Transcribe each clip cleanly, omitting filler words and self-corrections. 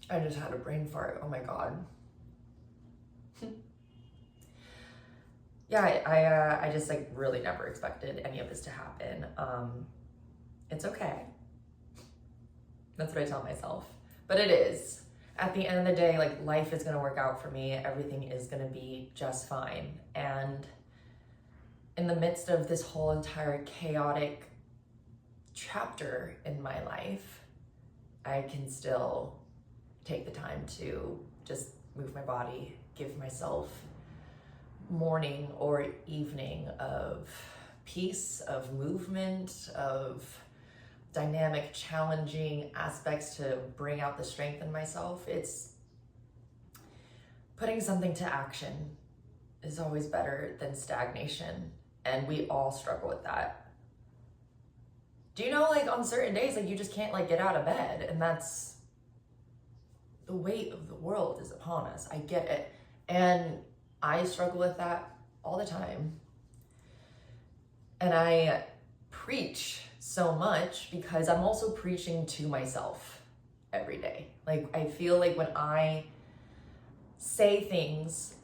I just had a brain fart. Oh my God. Yeah, I just like really never expected any of this to happen. It's okay. That's what I tell myself. But it is. At the end of the day, like life is gonna work out for me. Everything is gonna be just fine. And in the midst of this whole entire chaotic chapter in my life, I can still take the time to just move my body, give myself morning or evening of peace, of movement, of dynamic, challenging aspects to bring out the strength in myself. It's putting something to action is always better than stagnation. And we all struggle with that. Do you know, like on certain days, like you just can't like get out of bed, and that's the weight of the world is upon us. I get it. And I struggle with that all the time. And I preach so much because I'm also preaching to myself every day. Like I feel like when I say things,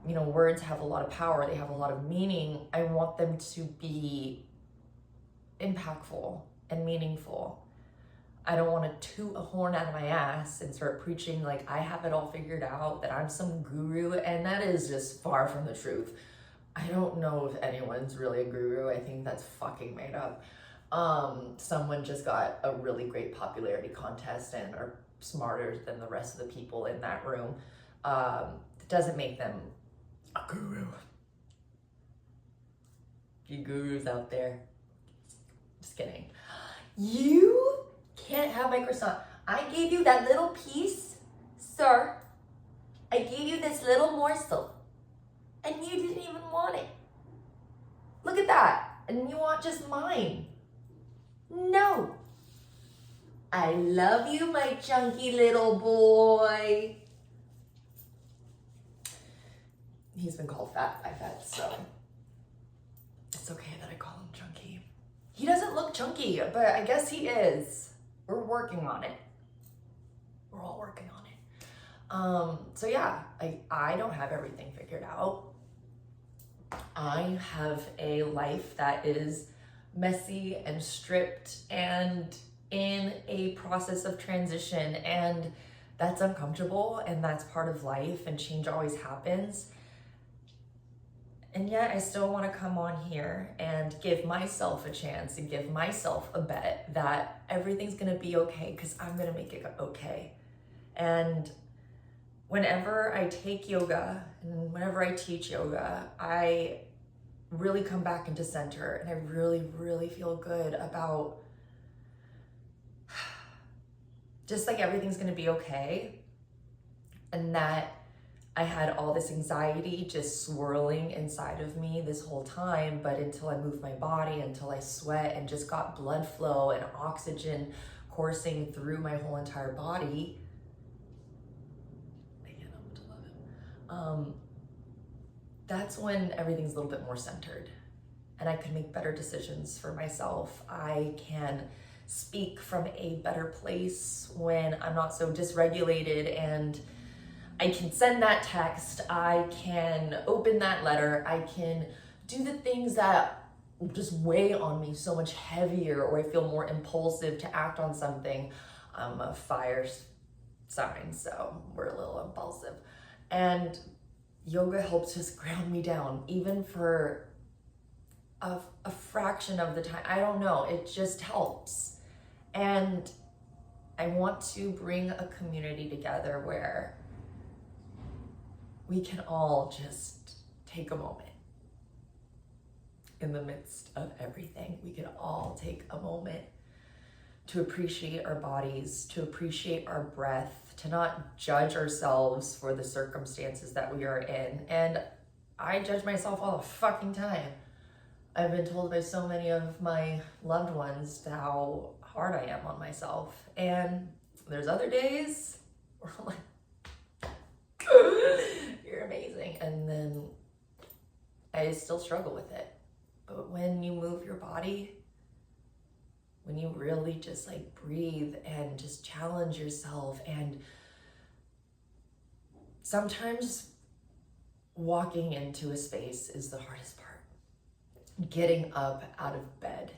you know, words have a lot of power, they have a lot of meaning. I want them to be impactful and meaningful. I don't want to toot a horn out of my ass and start preaching like I have it all figured out, that I'm some guru, and that is just far from the truth. I don't know if anyone's really a guru. I think that's fucking made up. Someone just got a really great popularity contest and are smarter than the rest of the people in that room. It doesn't make them a guru. You gurus out there. Just kidding. You can't have my croissant. I gave you that little piece, sir. I gave you this little morsel, and you didn't even want it. Look at that. And you want just mine. No. I love you, my chunky little boy. He's been called fat by vets, so it's okay that I call him chunky. He doesn't look chunky, but I guess he is. We're working on it. We're all working on it. So yeah, I don't have everything figured out. I have a life that is messy and stripped and in a process of transition, and that's uncomfortable, and that's part of life, and change always happens. And yet I still want to come on here and give myself a chance and give myself a bet that everything's going to be okay, because I'm going to make it okay. And whenever I take yoga and whenever I teach yoga, I really come back into center, and I really, really feel good about just like everything's going to be okay. And that I had all this anxiety just swirling inside of me this whole time, but until I moved my body, until I sweat and just got blood flow and oxygen coursing through my whole entire body, I can't help but to love it. That's when everything's a little bit more centered, and I can make better decisions for myself. I can speak from a better place when I'm not so dysregulated, and I can send that text, I can open that letter, I can do the things that just weigh on me so much heavier, or I feel more impulsive to act on something. I'm a fire sign, so we're a little impulsive. And yoga helps just ground me down, even for a fraction of the time. I don't know, it just helps. And I want to bring a community together where we can all just take a moment in the midst of everything. We can all take a moment to appreciate our bodies, to appreciate our breath, to not judge ourselves for the circumstances that we are in. And I judge myself all the fucking time. I've been told by so many of my loved ones how hard I am on myself. And there's other days where I'm like, you're amazing. And then I still struggle with it. But when you move your body, when you really just like breathe and just challenge yourself and sometimes walking into a space is the hardest part. Getting up out of bed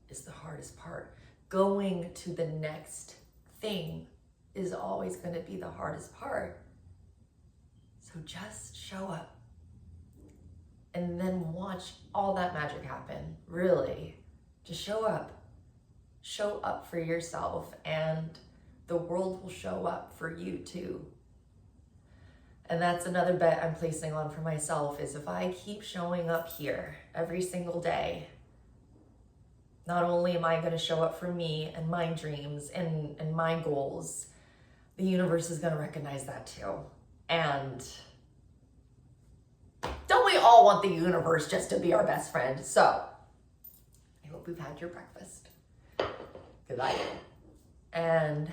is the hardest part. Going to the next thing is always going to be the hardest part. So just show up and then watch all that magic happen. Really, just show up. Show up for yourself, and the world will show up for you too. And that's another bet I'm placing on for myself, is if I keep showing up here every single day, not only am I going to show up for me and my dreams and my goals, the universe is going to recognize that too. And don't we all want the universe just to be our best friend? So I hope you've had your breakfast, because I did. And